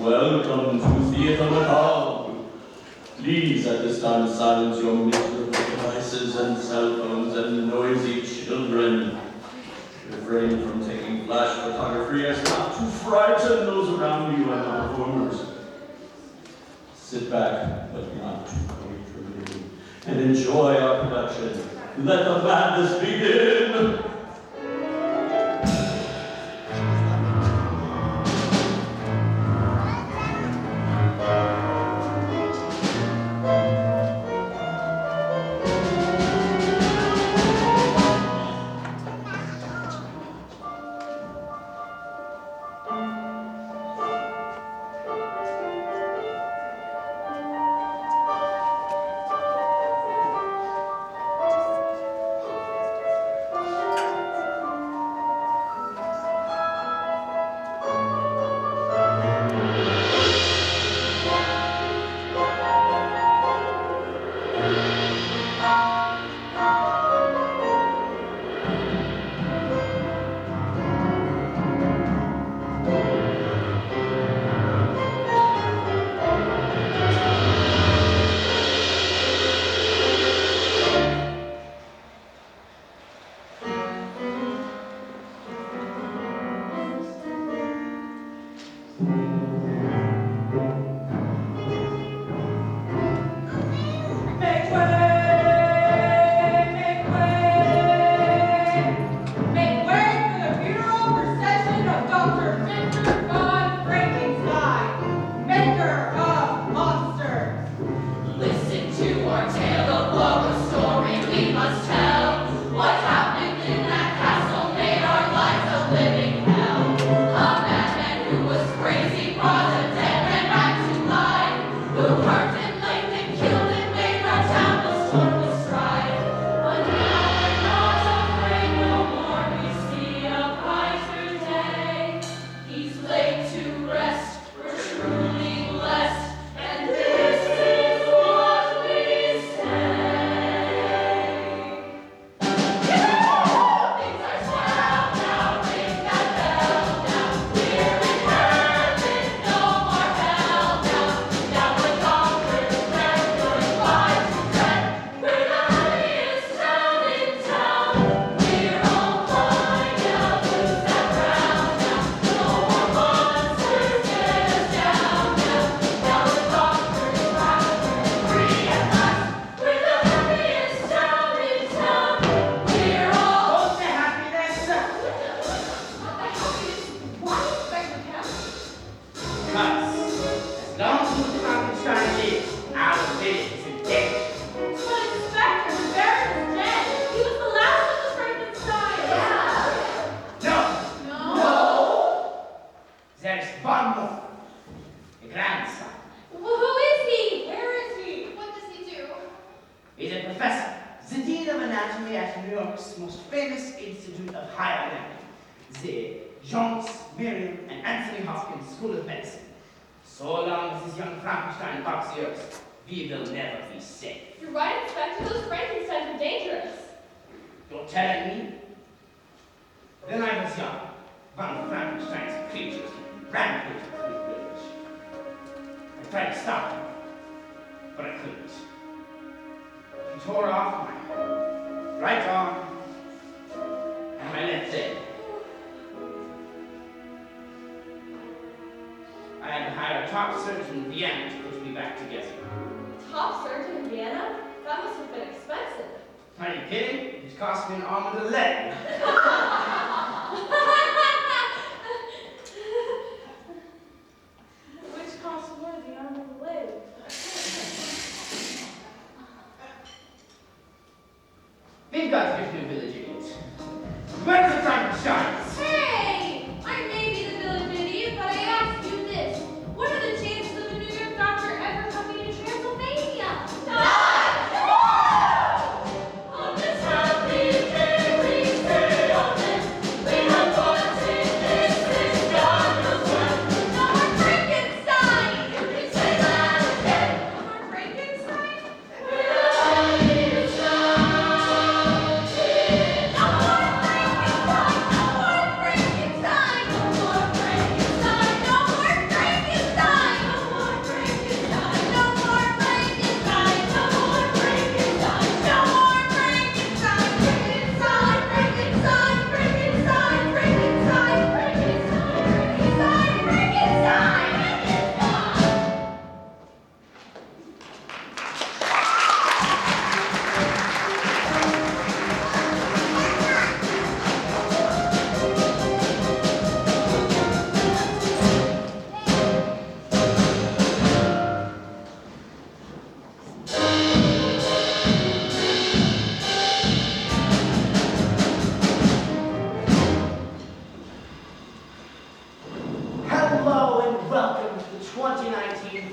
Welcome to Theatre Macabre. Please at this time silence your miserable devices and cell phones and noisy children. Refrain from taking flash photography as not to frighten those around you and the performers. Sit back, but not too comfortably, and enjoy our production. Let the madness begin!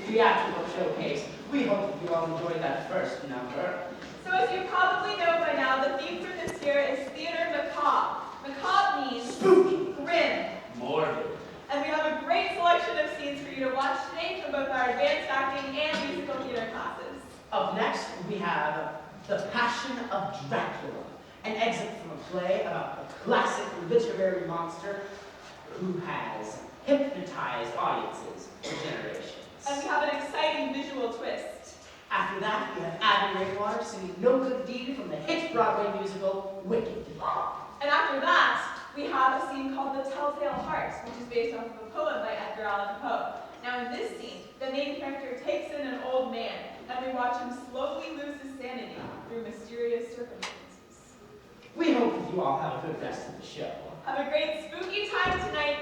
theatrical showcase. We hope you all enjoyed that first number. So as you probably know by now, the theme for this year is Theater Macabre. Macabre means Spooky, grim. Morbid. And we have a great selection of scenes for you to watch today from both our advanced acting and musical theater classes. Up next, we have The Passion of Dracula, an exit from a play about a classic literary monster who has hypnotized audiences for generations. And we have an exciting visual twist. After that, we have Abby Rainwater singing No Good Deed from the hit Broadway musical Wicked. And after that, we have a scene called The Telltale Heart, which is based off of a poem by Edgar Allan Poe. Now in this scene, the main character takes in an old man, and we watch him slowly lose his sanity through mysterious circumstances. We hope that you all have a good rest of the show. Have a great spooky time tonight.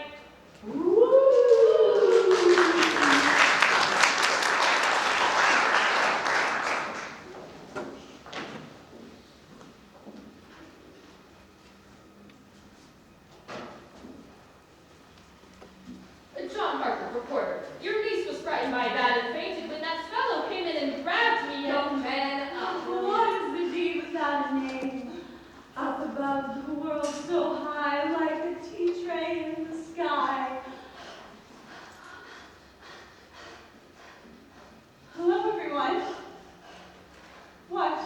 John Harper, reporter. Your niece was frightened by that and fainted when that fellow came in and grabbed me. Young man, what is the deed without a name? Up above the world so high, like a tea tray in the sky. Hello, everyone. What?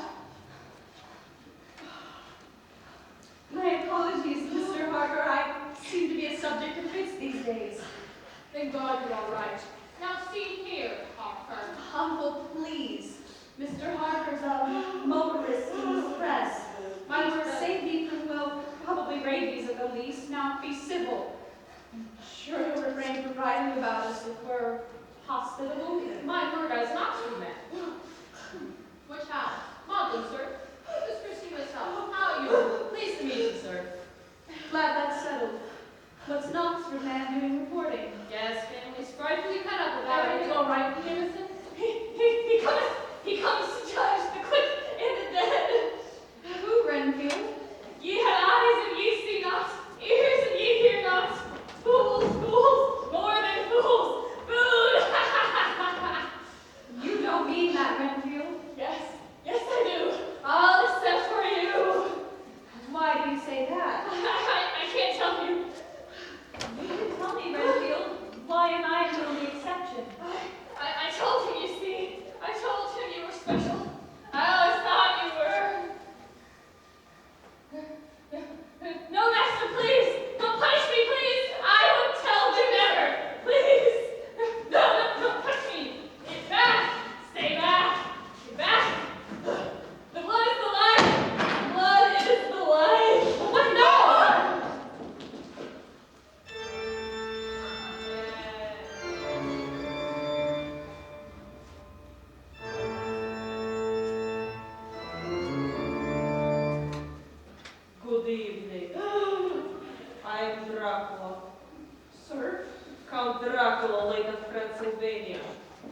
My apologies, Mr. Harper. I seem to be a subject of fits these days. Thank God you're all right. Now see here, Harper. Uncle, please. Mr. Harper's a motorist in the press. My He word, saved me from, well, probably rabies at the least. Now be civil. Sure he'll refrain from writing about us if we're hospitable. my word as an Oxford man. Which how? Maudlin, sir. Miss Christie myself. How are you? Pleased to meet you, sir. Glad that's settled. What's an Oxford man doing reporting? Yes, family's frightfully cut up about Everything it. all right, Jameson? He comes to judge the quick and the dead. Who, Renfield? Ye had eyes and ye see not, ears and ye hear not. Fools, fools, more than fools, food. You don't mean that, Renfield. Yes, yes I do. All except for you. Why do you say that? I can't tell you. You can tell me, Renfield. Why am I the only exception? I told him, you see. I told him you were special. I always thought you were. No, master, please. Don't punish me, please. I would tell you never. Please. No, touch me. Get back. Stay back. Get back. The blood is the life. Blood is the life. What? No! Good evening. I'm Dracula. Sir? Count Dracula, Lake of Transylvania.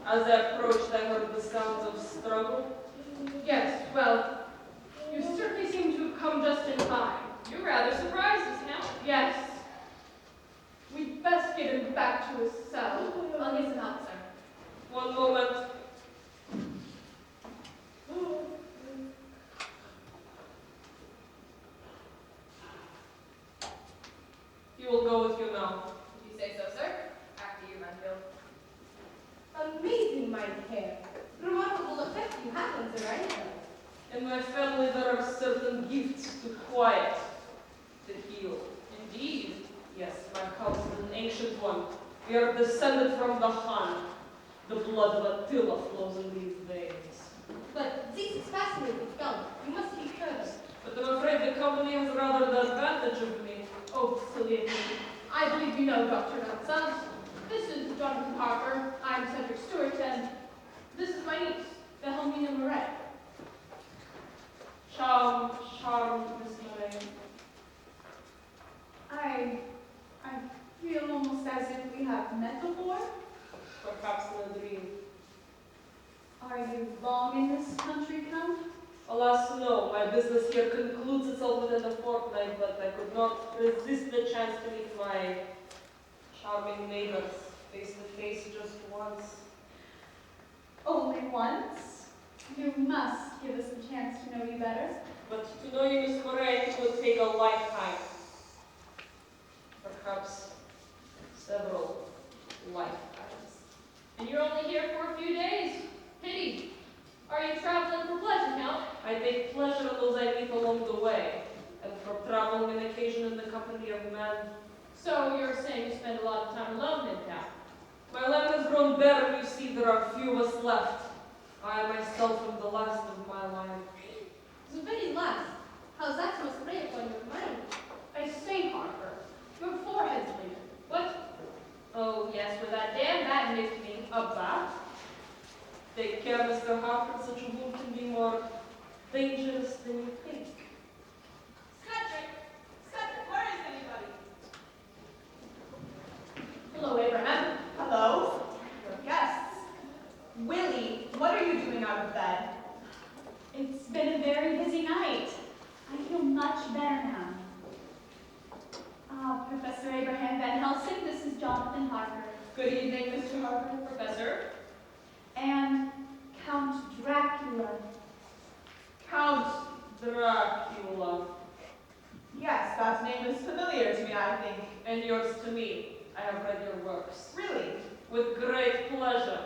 As I approached, I heard the sounds of struggle. Yes, well, you certainly seem to have come just in time. You're rather surprised us now. Yes. We'd best get him back to his cell. I'll get some help, sir. One moment. He will go with you now. If you say so, sir. After you, Renfield. Amazing, my hair. Remarkable effect you have on the right. In my family, there are certain gifts to quiet, to heal. Indeed. Yes, my house is an ancient one. We are descended from the Han. The blood of Attila flows in these veins. But this is fascinating film. You must be further. But I'm afraid the company has rather the advantage of me. Oh, silly of me. I believe you know Dr. Nonsense. This is Jonathan Harper. I'm Cedric Stewart, and this is my niece, Wilhelmina Murray. Charm, Miss Murray. I feel almost as if we have met before. Perhaps in a dream. Are you long in this country, Count? Alas, no. My business here concludes itself within a fortnight, but I could not resist the chance to meet my charming neighbors face to face just once. once. You must give us a chance to know you better. But to know you, Miss Moray, it will take a lifetime. Perhaps several lifetimes. And you're only here for a few days. Pity. Are you traveling for pleasure, Count? I take pleasure in those I meet along the way, and for traveling an occasion in the company of men. So you're saying you spend a lot of time alone then, Count? My land has grown better, you see, there are few of us left. I myself am the last of my line. The very last. How's that so spray upon your mind? I say, Harper, your forehead's bleeding. What? Oh, yes, for that damn bat nicked me. A bat? Take care, Mr. Harper, such a wound can be more dangerous than you think. Cedric! Cedric, where is anybody? Hello, Abraham. Hello. Your guests. Willie, what are you doing out of bed? It's been a very busy night. I feel much better now. Professor Abraham Van Helsing, this is Jonathan Harper. Good evening, Mr. Harper. Professor. And Count Dracula. Count. Dracula. Yes, that name is familiar to me, I think. And yours to me. I have read your works. Really? With great pleasure.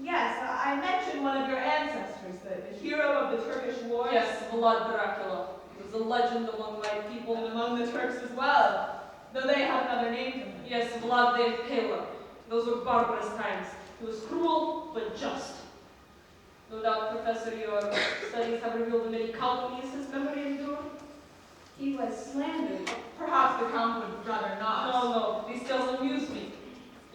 Yes, I mentioned one of your ancestors, the hero of the Turkish wars. Yes, Vlad Dracula. He was a legend among my people. And among the Turks as well, though they have another name for him. Yes, Vlad the Impaler. Those were barbarous times. He was cruel, but just. No doubt, Professor, your studies have revealed the many calumnies his memory endured. He was slandered. Perhaps the Count would rather not. No, these tales amuse me.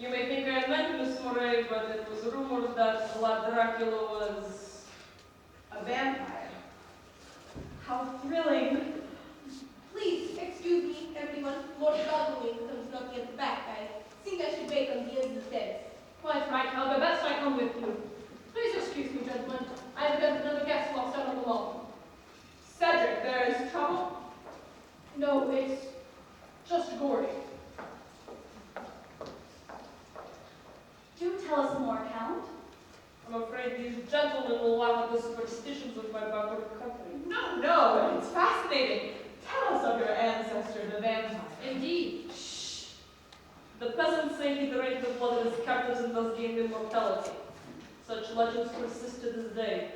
You may think I meant Miss Moray, but it was rumored that Vlad Dracula was A vampire. How thrilling. Please, excuse me, everyone. Lord Godwin comes not yet back. I think I should wait on the end of the stairs. Quite right, Albert. Best I come with you. Please excuse me, gentlemen. I have got another guest lost out on the lawn. Cedric, there is trouble? No, it's just Gordy. Do tell us more, Count. I'm afraid these gentlemen will laugh at the superstitions of my backward country. No, it's fascinating. Tell us of your ancestor, the vampire. Indeed. Shh! The peasants say he drained the blood of his captives and thus gained immortality. Such legends persist to this day.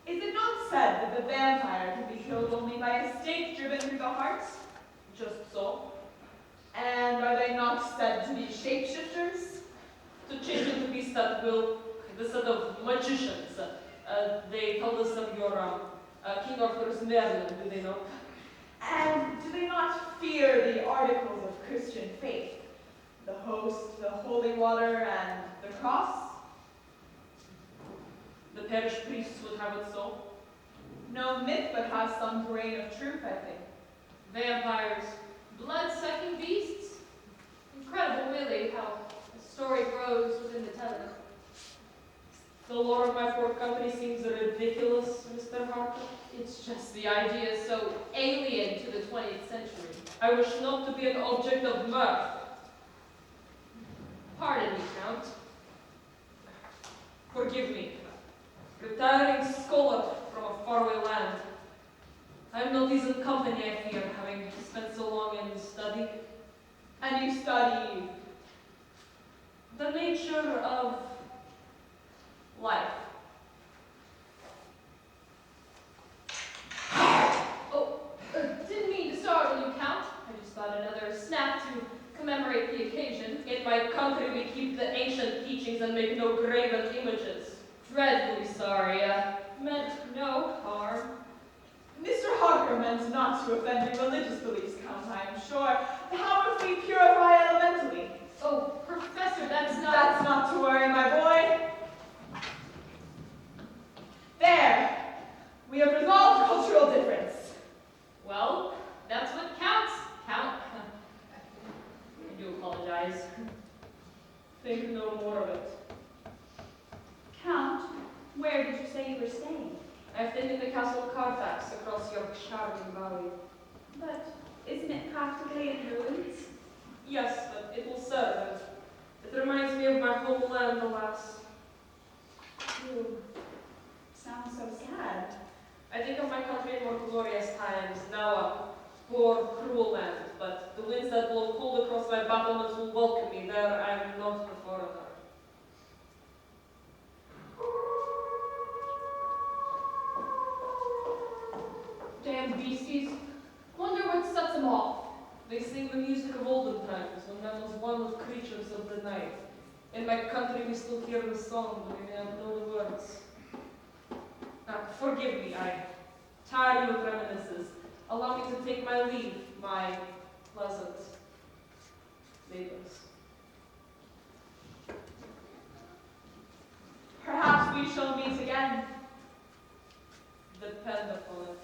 Is it not said that the vampire can be killed only by a stake driven through the heart? Just so. And are they not said to be shapeshifters? To change into beasts at will, the set of magicians. They told us of your King Arthur's Merlin, do they know? And do they not fear the articles of Christian faith? The host, the holy water, and the cross? The parish priests would have it so. No myth but has some grain of truth, I think. Vampires. Blood-sucking beasts. Incredible, really, how the story grows within the telling. The lore of my fourth company seems ridiculous, Mr. Harper. It's just the idea is so alien to the 20th century. I wish not to be an object of mirth. Pardon me, Count. Forgive me. Retiring scholar from a faraway land. I am not easy company, I fear, having spent so long in study. And you study The nature of life. Oh, didn't mean to startle you, Count. I just thought another snap to commemorate the occasion. In my country, we keep the ancient teachings and make no graven images. Dreadfully sorry, meant no harm. Mr. Harper meant not to offend your religious beliefs, Count, I am sure. How if we purify elementally? Oh, Professor, that's not... That's not to worry, my boy. There. We have resolved cultural difference. Well, that's what counts, Count. I do apologize. Think no more of it. Count, where did you say you were staying? I've taken the castle Carfax across your charming valley. But isn't it practically in ruins? Yes, but it will serve. It reminds me of my homeland, alas. You sound so sad. I think of my country in more glorious times, now a poor, cruel land, but the winds that blow cold across my battlements will welcome me. There I am not a foreigner. Damn beasties. Wonder what sets them off. They sing the music of olden times, when man was one with creatures of the night. In my country we still hear the song, but we may not know the words. Forgive me, I tire you of reminiscences. Allow me to take my leave, my pleasant neighbors. Perhaps we shall meet again. Depend upon it.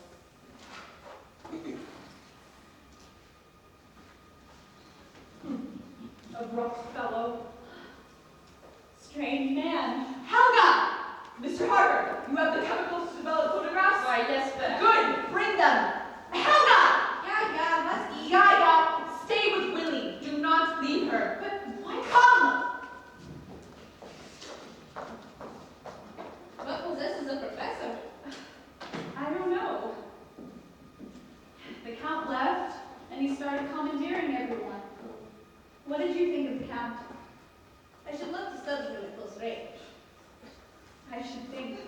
Abrupt fellow. Strange man. Helga! Mr. Harper, you have the chemicals to develop photographs? Why, yes, but... Good! Bring them! Helga! Yeah, Muskie. Yaya, stay with Willie. Do not leave her. But why come? What possesses a professor? I don't know. The Count left, and he started commandeering everyone. What did you think of the Count? I should love to study him at close range. I should think.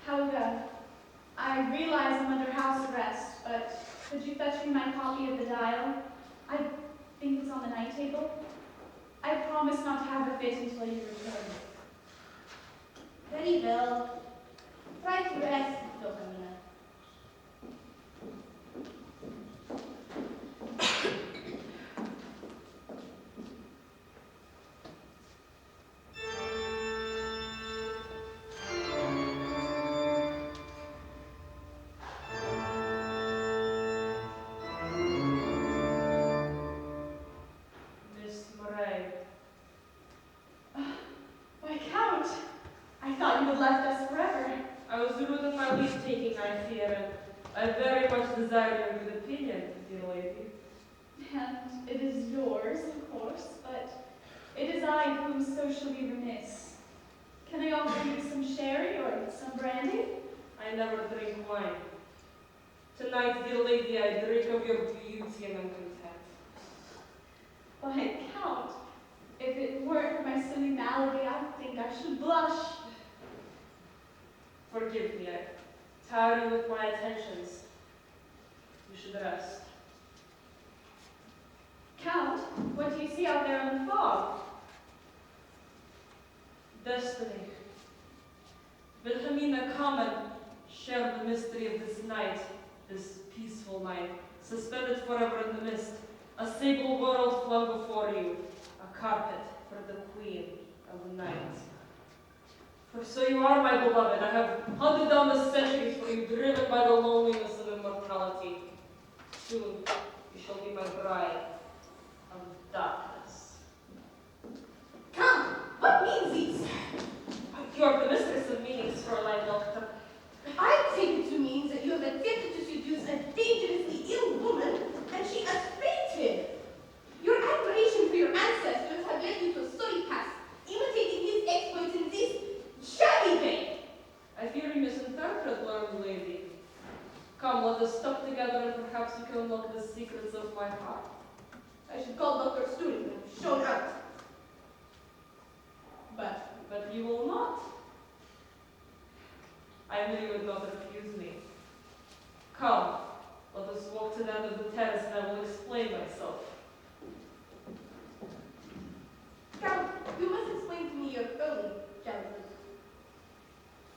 Helga, I realize I'm under house arrest, but could you fetch me my copy of the dial? I think it's on the night table. I promise not to have a fit until you return. Very well. Try to rest, Dopamina. Miss Murray, Why, Count, I thought you had left us forever. I was rude in my leave-taking, I fear, and I very much desire your good opinion, dear lady. And it is yours, of course, but it is I who am socially remiss. Can I offer you some sherry or some brandy? I never drink wine. Tonight, dear lady, I drink of your beauty and am content. Why, Count, if it weren't for my silly malady, I think I should blush. Forgive me, I tire you with my attentions. You should rest. Count, what do you see out there in the fog? Destiny. Wilhelmina, come and share the mystery of this night, this peaceful night, suspended forever in the mist, a sable world flung before you, a carpet for the queen of the night. For so you are, my beloved. I have hunted down the centuries for you, driven by the loneliness of immortality. Soon you shall be my bride of darkness. Count, what means these? You are the mistress of meanings, Fräulein Doctor. I take it to mean that you have attempted to seduce a dangerously ill woman, and she has fainted. Your admiration for your ancestors have led you to a sorry past, imitating his exploits in this shabby vein. I fear you misinterpret, learned lady. Come, let us talk together and perhaps you can unlock the secrets of my heart. I should call Dr. Stewart and shown out. But you will not. I knew you would not refuse me. Come, let us walk to the end of the terrace and I will explain myself. Count, you must explain to me your early childhood.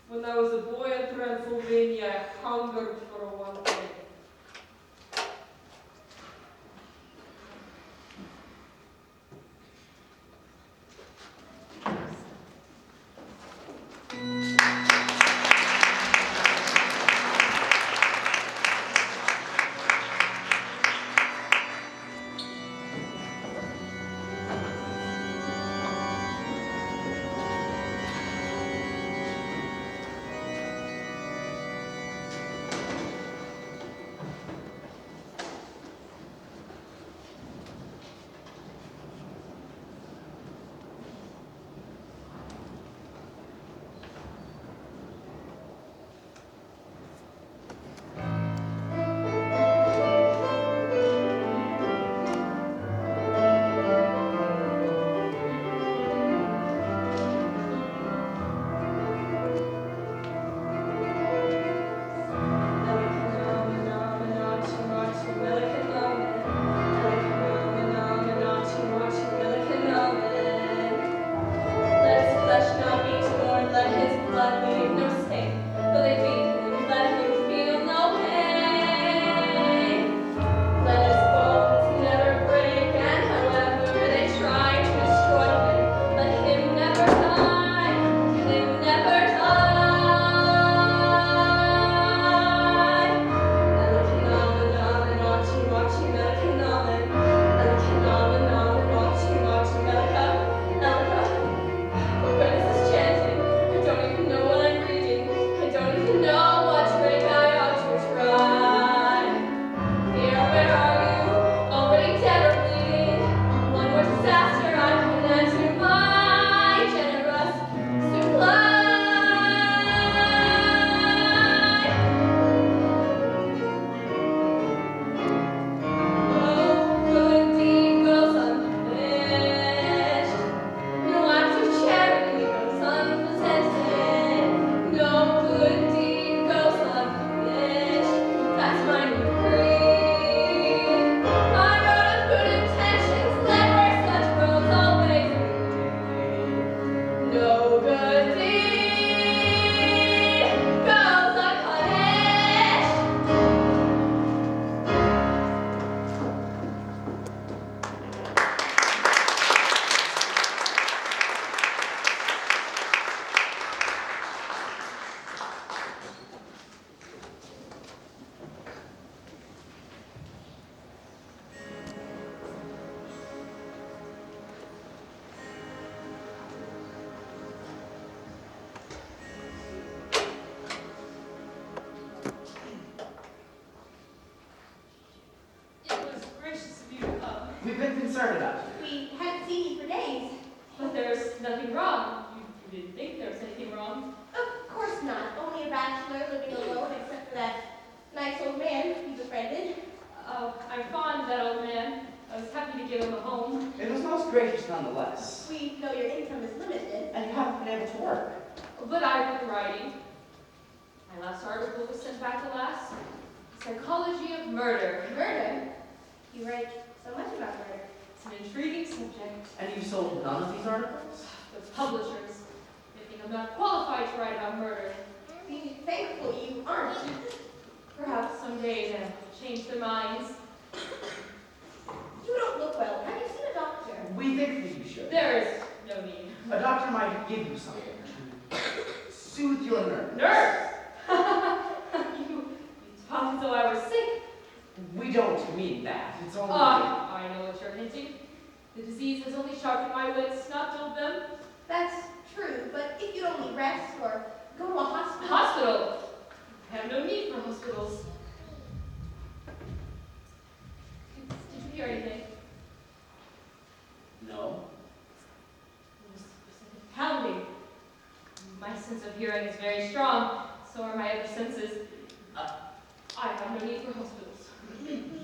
When I was a boy in Transylvania, I hungered for one thing. concerned about you. We haven't seen you for days. But there's nothing wrong. You didn't think there was anything wrong. Of course not. Only a bachelor living alone, except for that nice old man you befriended. I'm fond of that old man. I was happy to give him a home. It was most gracious nonetheless. We know your income is limited. And you haven't been able to work. But I've been writing. My last article was sent back alas. Psychology of Murder. Murder? You write so much about murder. It's an intriguing subject. And you sold none of these articles? The publishers, they think I'm not qualified to write about murder. Be thankful you aren't. Perhaps someday they'll change their minds. You don't look well. Have you seen a doctor? We think that you should. There is no need. A doctor might give you something to soothe your nerves. Nerves! you talk as though I were sick. We don't mean that. It's only... I know what you're hinting. The disease has only sharpened my wits, not dulled them. That's true, but if you'd only rest or go to a hospital. Hospital! I have no need for hospitals. Did you hear anything? No. It was like a pounding. My sense of hearing is very strong. So are my other senses. I have no need for hospitals.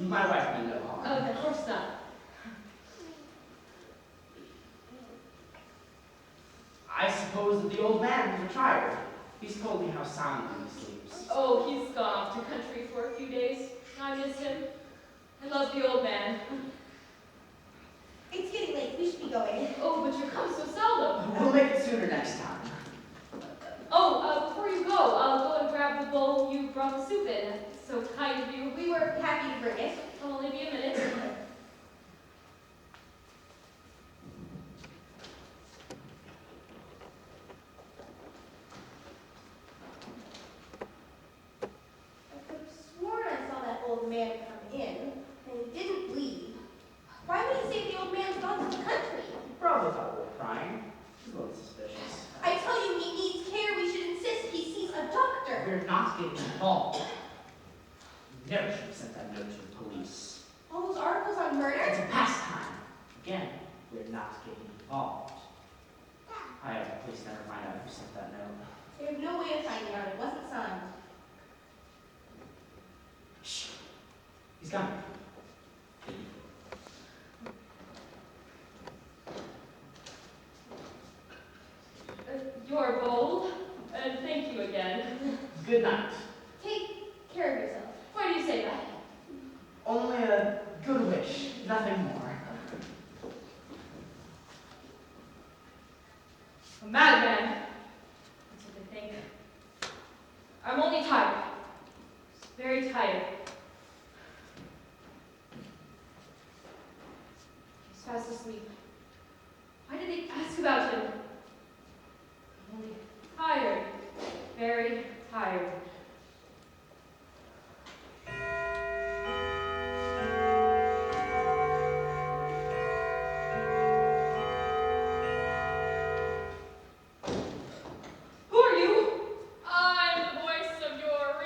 My wife meant no harm. Of course not. I suppose that the old man has retired. He's told me how soundly he sleeps. Oh, he's gone off to country for a few days. I miss him. I love the old man. It's getting late. We should be going. Oh, but you come so seldom. We'll make it sooner next time. Oh, before you go, I'll go and grab the bowl you brought the soup in. So kind of you. We were happy to bring it. It'll only be a minute. I could have sworn I saw that old man come in, and he didn't leave. Why would he say the old man's gone to the country? He probably thought we were crying. He's a little suspicious. I tell you, he needs care. We should insist he sees a doctor. We're not getting involved. You never should have sent that note to the police. All those articles on murder? It's a pastime. Again, we're not getting involved. I hope the police never find out who sent that note. They have no way of finding out. It wasn't signed. Shh. He's coming. You're bold, and thank you again. Good night. Take care of yourself. Why do you say that? Only a good wish, nothing more. A madman. That's what they think. I'm only tired. Very tired. He's fast asleep. Why did they ask about him? I'm only tired. Very tired. Who are you? I'm the voice of your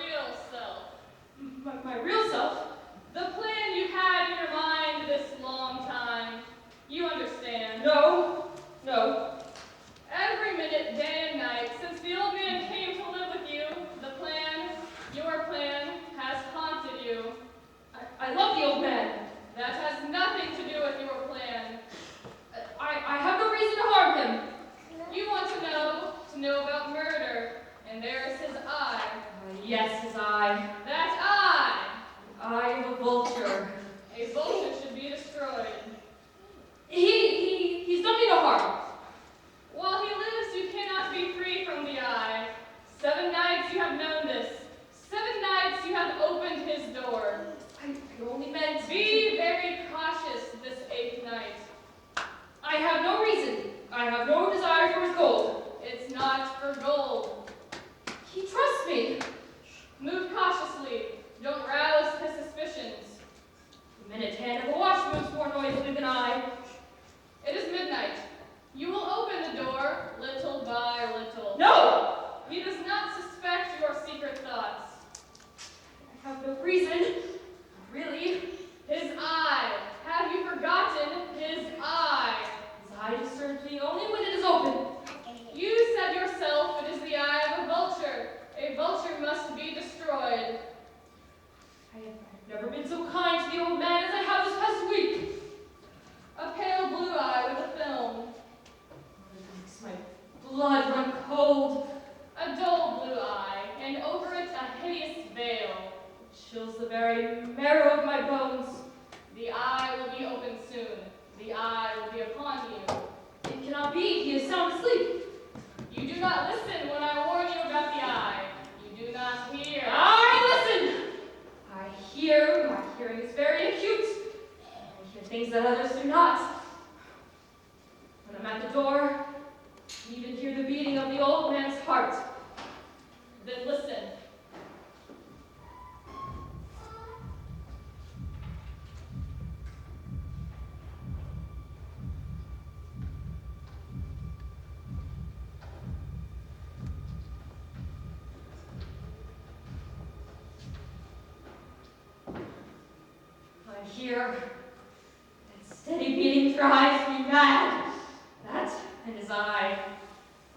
simply only when it is open. You said yourself it is the eye of a vulture. A vulture must be destroyed. I have never been so kind to the old man as I have this past week. A pale blue eye with a film. It makes my blood run cold. A dull blue eye, and over it a hideous veil. It chills the very marrow of my bones. The eye will be open soon. The eye will be upon you. It cannot be. He is sound asleep. You do not listen when I warn you about the eye. You do not hear. I listen. I hear. My hearing is very acute. I hear things that others do not. When I'm at the door, I even hear the beating of the old man's heart. Then listen. I hear that steady beating drives me mad. That and his eye.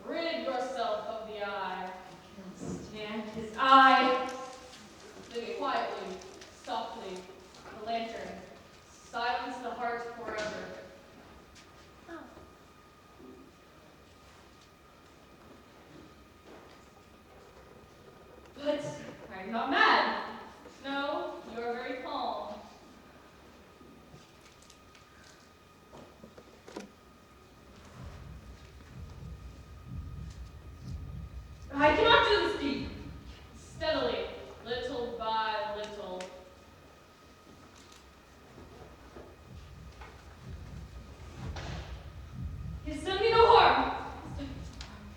Rid yourself of the eye. I cannot stand his eye. Then quietly, softly, the lantern. Silence the heart forever. But I'm not mad. No, you are very calm. I cannot do this deed. Steadily, little by little. He has done me no harm.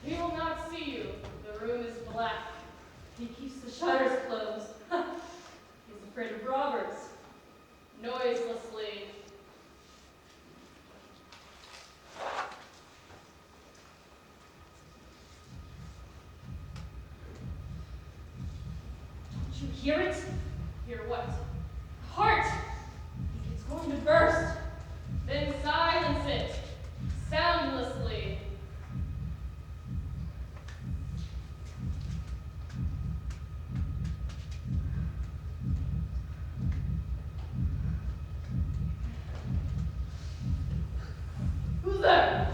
He will not see you. The room is black. He keeps the shutters closed. He's afraid of robbers. Noiselessly. Don't you hear it? Hear what? Heart! It's going to burst. Then silence it. Soundlessly. Who's there?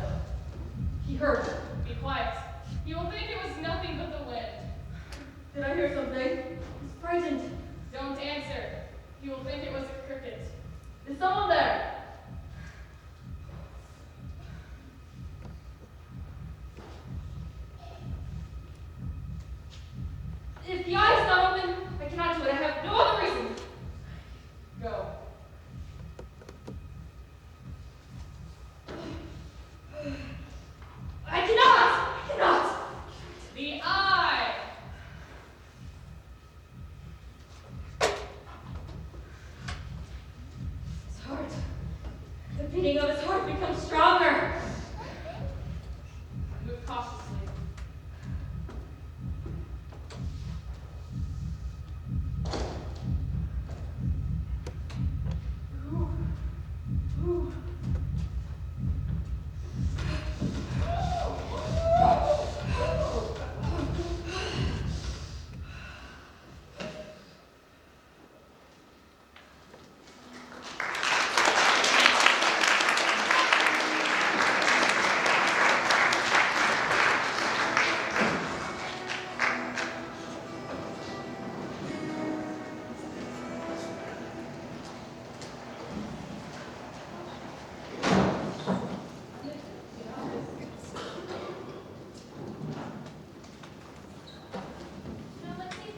He heard. Be quiet. He will think it was nothing but the wind. Did I hear something? He's frightened. Don't answer. He will think it was a cricket. Is someone there? If the eye is not open, I cannot do it. I have no other reason. Go. I cannot! The eye! His heart. The beating of his heart becomes stronger. Move cautiously. Now, Lexi,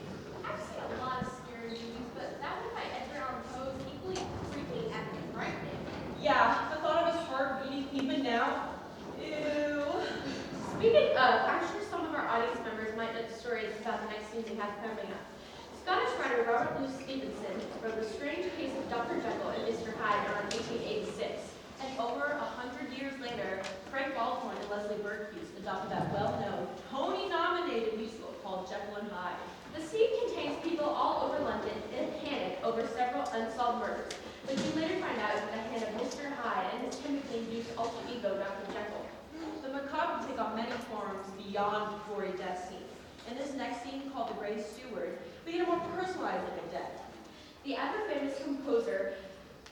I've seen a lot of scary movies, but that one by Edgar Allan Poe is equally creepy and frightening. Yeah, the thought of his heart beating even now. Ew. Speaking of, I'm sure some of our audience members might know the stories about the next scene we have coming up. Scottish writer Robert Louis Stevenson wrote The Strange Case of Dr. Jekyll and Mr. Hyde around 1886. And over 100 years later, Frank Baldwin and Leslie Berkes adopted that well-known, Tony-nominated musical called Jekyll and Hyde. The scene contains people all over London in a panic over several unsolved murders, but you later find out it's at the hand of Mr. Hyde and his chemically induced alter ego, Dr. Jekyll. beyond gory death scenes. In this next scene, called The Grey Steward, we get a more personalized look at death. The ever-famous composer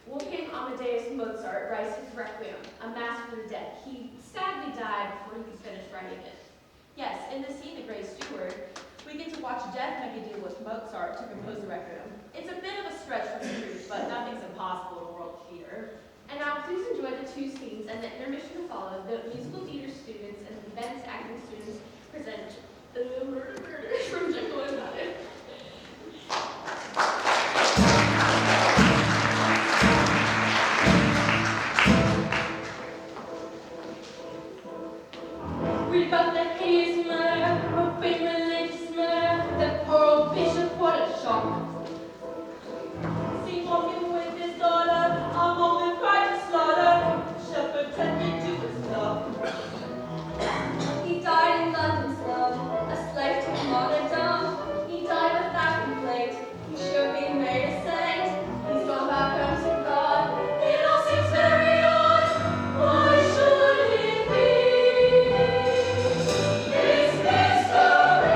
Wolfgang Amadeus Mozart writes his Requiem, a mass for the dead. He sadly died before he could finish writing it. Yes, in the scene, The Grey Steward, we get to watch death make a deal with Mozart to compose the Requiem. It's a bit of a stretch for the truth, but nothing's impossible in world theater. And now please enjoy the two scenes and the intermission to follow. The musical theater students and the events acting students present Murder from Jekyll and Hyde. Read about the hideous murder, profane religious murder, the poor old bishop, what a shock. Seen walking with his daughter, a moment cried to slaughter. Shepherd tended to his flock. He died in London slum, a slave to martyrdom. He died without complaint. He should be made a saint. He's gone back home to God. It all seems very odd. Why should it be? It's history.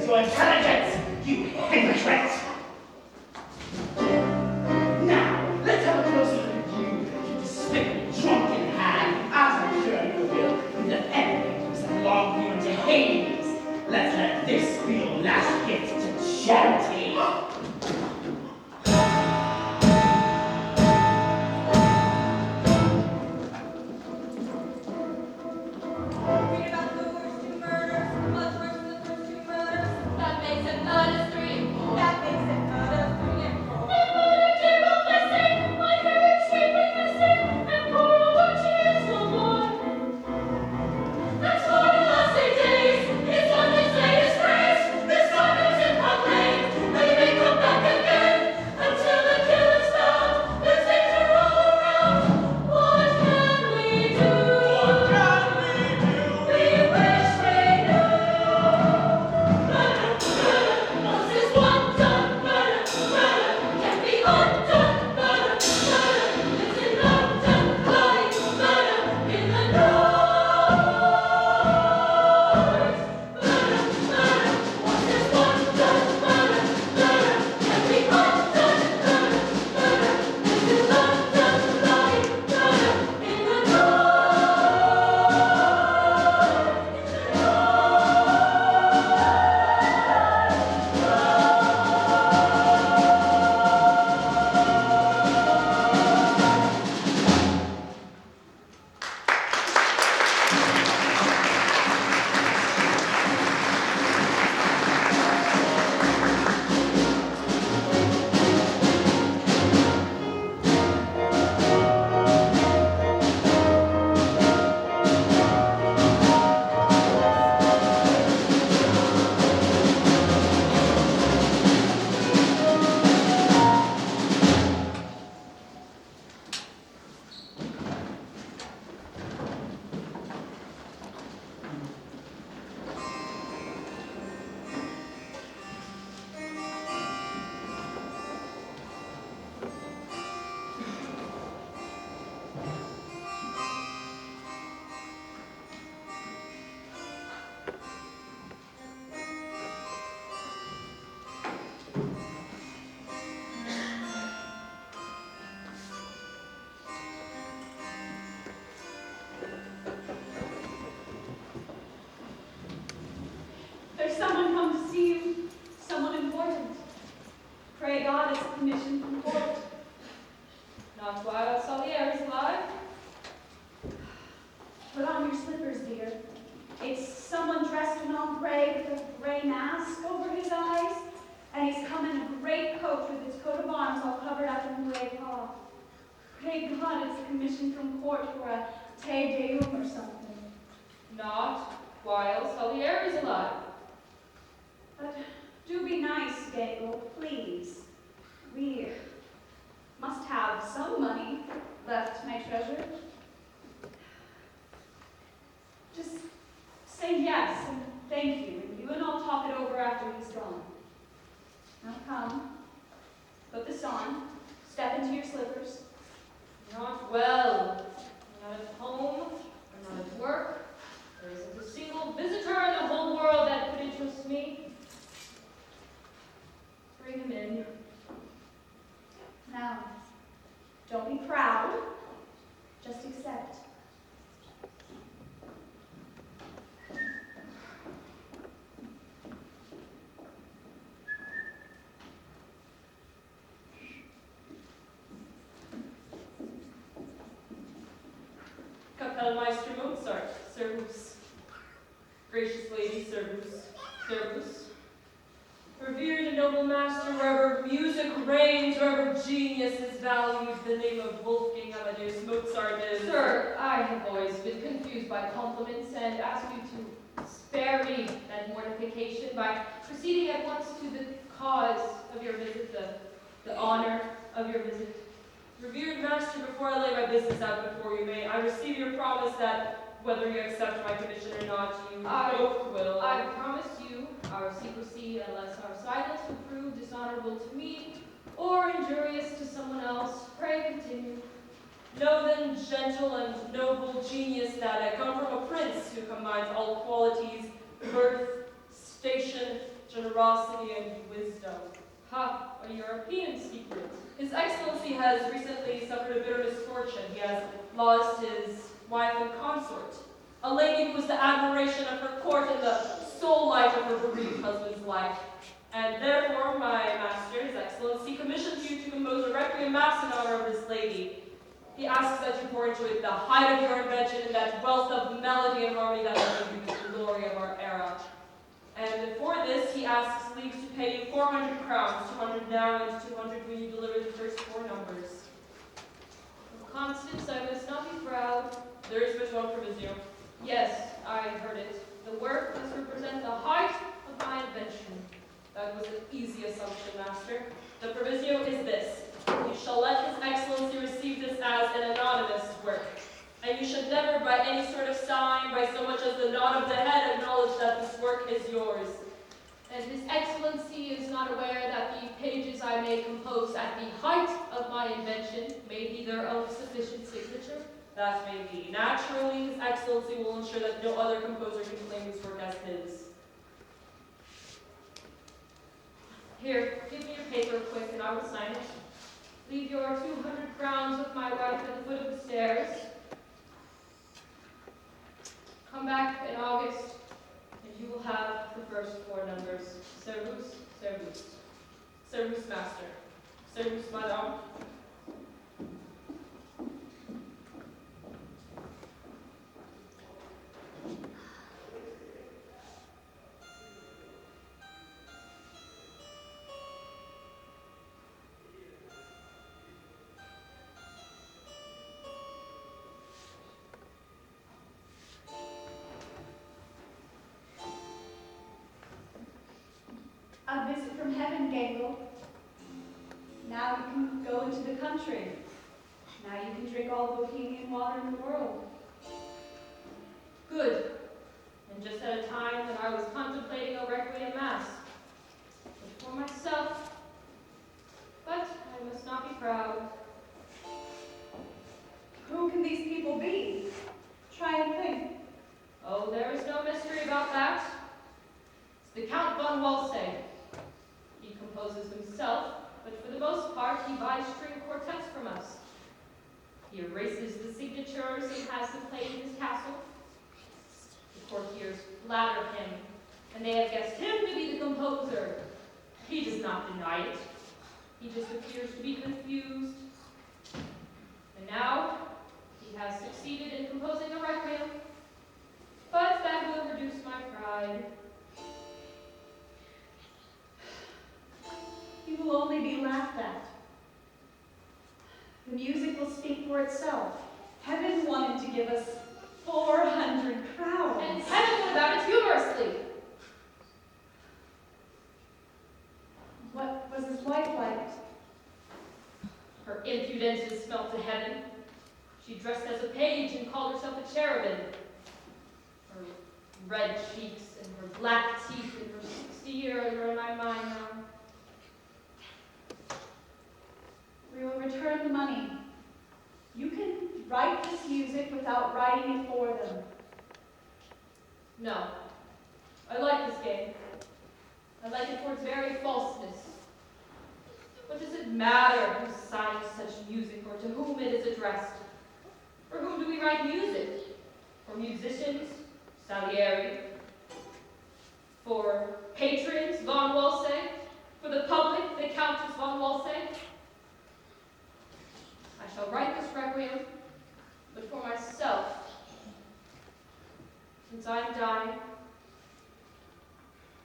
your intelligence, you hypocrite! Now, let's have a closer look at you, you despicable, drunken hag. As I'm sure you will, with the pen that belong you into Hades. Let's let this be your last gift to charity. Read about the worst two murders, much worse than the first two murders. That makes it not as 3 and 4. That makes it not as 3 and 4. And what a terrible blessing, my courage sweeping missing, and poor old she is no more. That's why in last 8 days, his London's latest craze, this song goes in proclaim, that he may come back again, until the killer's found, there's danger all around. What can we do? We wish we knew. Murder, this is one done murder, can't be undone murder, lives in London, bloody murder in the north. What's this one done murder, can't be undone murder, lives in London, bloody murder in the north. There's someone come to see you, someone important. Pray God it's a commission from court. Not while Salier is alive. Put on your slippers, dear. It's someone dressed in ombre with a gray mask over his eyes, and he's come in a great coat with his coat of arms all covered up in gray paw. Pray God it's a commission from court for a Te Deum or something. Not while Salier is alive. But do be nice, Gagel, please. We must have some money left, my treasure. Just say yes and thank you, and you and I'll talk it over after he's gone. Now come, put this on, step into your slippers. Not well. I'm not at home. I'm not at work. There isn't a single visitor in the whole world that could interest me. Bring him in. Now, don't be proud, just accept. Kapellmeister Mozart, Servus. Gracious lady, Servus. Servus. Revered and noble master, wherever music reigns, wherever genius is valued, the name of Wolfgang Amadeus Mozart is. Sir, I have always been confused by compliments and ask you to spare me that mortification by proceeding at once to the cause of your visit, the honor of your visit. Revered master, before I lay my business out before you, may I receive your promise that whether you accept my commission or not, you both will. I promise you our secrecy unless our silence will prove dishonorable to me or injurious to someone else. Pray continue. Know then, gentle and noble genius, that I come from a prince who combines all qualities, birth, station, generosity and wisdom. Ha, a European secret. His Excellency has recently suffered a bitter misfortune. He has lost his wife and consort, a lady who was the admiration of her court and the sole light of her bereaved husband's life. And therefore, my master, His Excellency, commissions you to compose a requiem mass in honor of this lady. He asks that you pour into it the height of your invention and that wealth of melody and harmony that will give you the glory of our era. And for this, he asks leagues to pay you 400 crowns, 200 now and 200 when you deliver the first 4 numbers. Of Constance, I must not be proud. There is but one provision. Yes, I heard it. The work must represent the height of my invention. That was an easy assumption, master. The proviso is this. You shall let His Excellency receive this as an anonymous work. And you should never, by any sort of sign, by so much as the nod of the head, acknowledge that this work is yours. And His Excellency is not aware that the pages I may compose at the height of my invention may be their own sufficient signature? That may be. Naturally, His Excellency will ensure that no other composer can claim this work as his. Here, give me your paper quick and I will sign it. Leave your 200 crowns with my wife at the foot of the stairs. Come back in August, and you will have the first 4 numbers. Servus, servus. Servus, master. Servus, madame. A visit from heaven, Gangle. Now you can go into the country. Now you can drink all the Bohemian water in the world. Good. And just at a time when I was contemplating a requiem mass. But for myself. But I must not be proud. Who can these people be? Try and think. Oh, there is no mystery about that. It's the Count von Walsegg. He composes himself, but for the most part he buys string quartets from us. He erases the signatures and has them played in his castle. The courtiers flatter him, and they have guessed him to be the composer. He does not deny it. He just appears to be confused. And now, he has succeeded in composing a requiem, but that will reduce my pride. You will only be laughed at. The music will speak for itself. Heaven wanted to give us 400 crowns. And heaven went about it humorously. What was his wife like? Her impudence is smelt to heaven. She dressed as a page and called herself a cherubim. Her red cheeks and her black teeth and her 60 years are in my mind now. We will return the money. You can write this music without writing it for them. No. I like this game. I like it for its very falseness. What does it matter who signs such music or to whom it is addressed? For whom do we write music? For musicians? Salieri. For patrons? Von Walsegg? For the public? The Countess von Walsegg? I shall write this requiem, but for myself, since I am dying.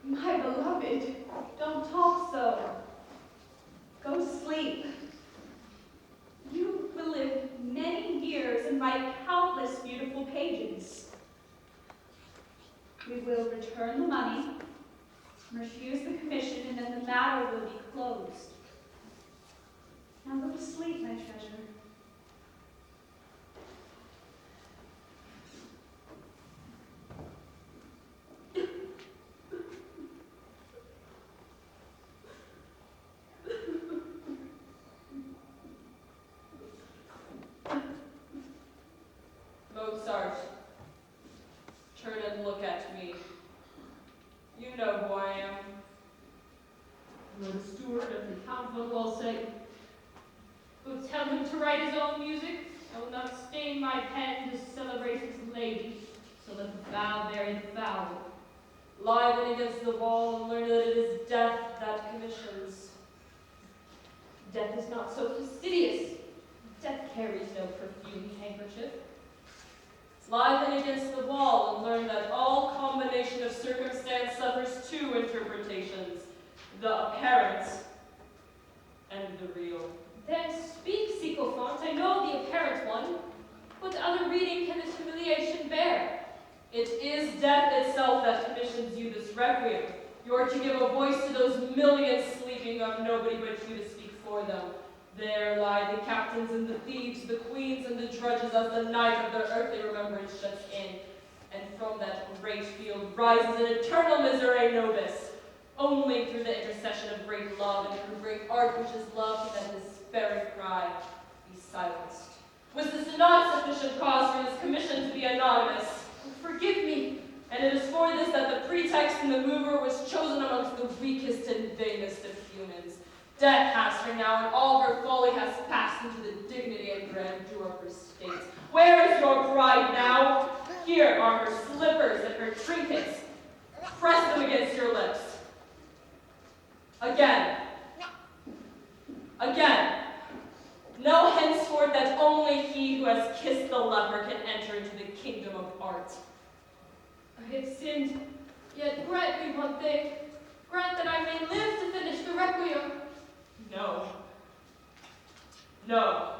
My beloved, don't talk so. Go to sleep. You will live many years and write countless beautiful pages. We will return the money, refuse the commission, and then the matter will be closed. Now go to sleep, my treasure. Mozart, turn and look at me. You know who I am. stain my pen to celebrate his lady, so let the foul bury the foul. Lie then against the wall and learn that it is death that commissions. Death is not so fastidious. Death carries no perfumed handkerchief. Lie then against the wall and learn that all combination of circumstance suffers two interpretations, the apparent and the real. Then speak, sycophant, I know the apparent one. What other reading can this humiliation bear? It is death itself that commissions you this requiem. You are to give a voice to those millions sleeping who have nobody but you to speak for them. There lie the captains and the thieves, the queens and the drudges as the night of their earthly remembrance shuts in. And from that great field rises an eternal misere nobis. Only through the intercession of great love and through great art which is love can that despairing cry be silenced. Was this not sufficient cause for this commission to be anonymous? Forgive me. And it is for this that the pretext and the mover was chosen amongst the weakest and vainest of humans. Death has her now, and all her folly has passed into the dignity and grandeur of her state. Where is your bride now? Here are her slippers and her trinkets. Press them against your lips. Again. Again. Know henceforth that only he who has kissed the leper can enter into the kingdom of art. I have sinned, yet grant me one thing. Grant that I may live to finish the requiem. No. No.